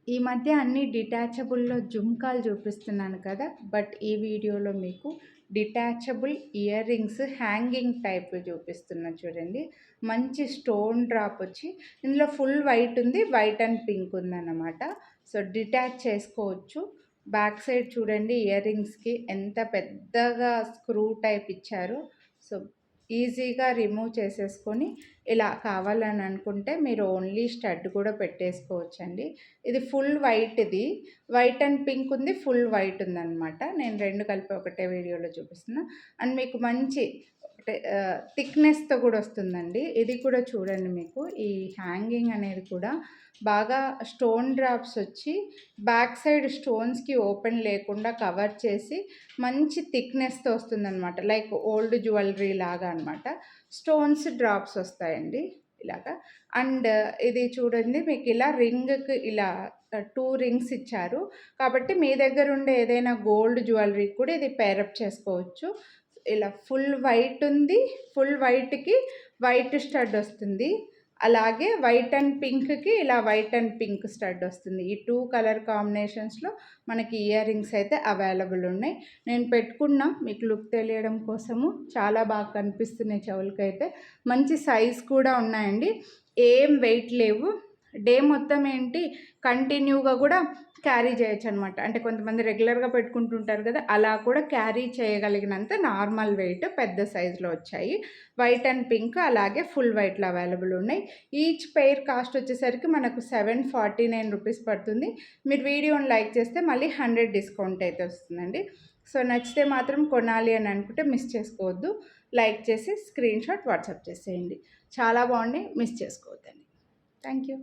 ఈ మధ్య అన్ని డిటాచబుల్‌లో జుంకాలు చూపిస్తున్నాను కదా! బట్ ఈ వీడియోలో మీకు detachable ear rings hanging type చూపిస్తున్నా చూడండి. మంచి స్టోన్ డ్రాప్ వచ్చి ఇందులో ఫుల్ వైట్ ఉంది. వైట్ అండ్ పింక్ ఉందన్నమాట. సో, డిటాచ్ చేసుకోవచ్చు. బ్యాక్ సైడ్ చూడండి ఇయర్ రింగ్స్‌కి ఎంత పెద్దగా స్క్రూ టైప్ ఇచ్చారో. సో, ఈజీగా రిమూవ్ చేసేసుకొని ఇలా కావాలని అనుకుంటే మీరు ఓన్లీ స్టడ్ కూడా పెట్టేసుకోవచ్చండి. ఇది ఫుల్ వైట్‌ది. వైట్ అండ్ పింక్ ఉంది. ఫుల్ వైట్ ఉందనమాట. నేను 2 కలిపి ఒకటే వీడియోలో చూపిస్తున్నా. అండ్ మీకు మంచి ఒకటే థిక్‌నెస్‌తో కూడా వస్తుందండి. ఇది కూడా చూడండి మీకు ఈ హ్యాంగింగ్ అనేది కూడా బాగా స్టోన్ డ్రాప్స్ వచ్చి బ్యాక్ సైడ్ స్టోన్స్‌కి ఓపెన్ లేకుండా కవర్ చేసి మంచి థిక్‌నెస్‌తో వస్తుందనమాట. లైక్ ఓల్డ్ జ్యువెలరీ లాగా అనమాట. స్టోన్స్ డ్రాప్స్ వస్తాయండి ఇలాగా. అండ్ ఇది చూడండి మీకు ఇలా రింగ్‌కి ఇలా 2 రింగ్స్ ఇచ్చారు. కాబట్టి మీ దగ్గర ఉండే ఏదైనా గోల్డ్ జ్యువెలరీ కూడా ఇది పేరప్ చేసుకోవచ్చు. ఇలా ఫుల్ వైట్ ఉంది. ఫుల్ వైట్‌కి వైట్ స్టడ్ వస్తుంది. అలాగే వైట్ అండ్ పింక్‌కి ఇలా వైట్ అండ్ పింక్ స్టడ్ వస్తుంది. ఈ 2 కలర్ కాంబినేషన్స్‌లో మనకి ఇయర్ రింగ్స్ అయితే అవైలబుల్ ఉన్నాయి. నేను పెట్టుకున్నా మీకు లుక్ తెలియడం కోసము. చాలా బాగా కనిపిస్తున్నాయి చెవులకైతే. మంచి సైజ్ కూడా ఉన్నాయండి. ఏం వెయిట్ లేవు. డే మొత్తం ఏంటి కంటిన్యూగా కూడా క్యారీ చేయొచ్చనమాట. అంటే కొంతమంది రెగ్యులర్‌గా పెట్టుకుంటుంటారు కదా! అలా కూడా క్యారీ చేయగలిగినంత నార్మల్ వెయిట్ పెద్ద సైజులో వచ్చాయి. వైట్ అండ్ పింక్ అలాగే ఫుల్ వైట్‌లో అవైలబుల్ ఉన్నాయి. ఈచ్ పెయిర్ కాస్ట్ వచ్చేసరికి మనకు 749 రూపీస్ పడుతుంది. మీరు వీడియోని లైక్ చేస్తే మళ్ళీ 100 డిస్కౌంట్ అయితే వస్తుందండి. సో, నచ్చితే మాత్రం కొనాలి అని అనుకుంటే మిస్ చేసుకోవద్దు. లైక్ చేసి స్క్రీన్‌షాట్ వాట్సాప్ చేసేయండి. చాలా బాగున్నాయి. మిస్ చేసుకోవద్దండి. Thank you.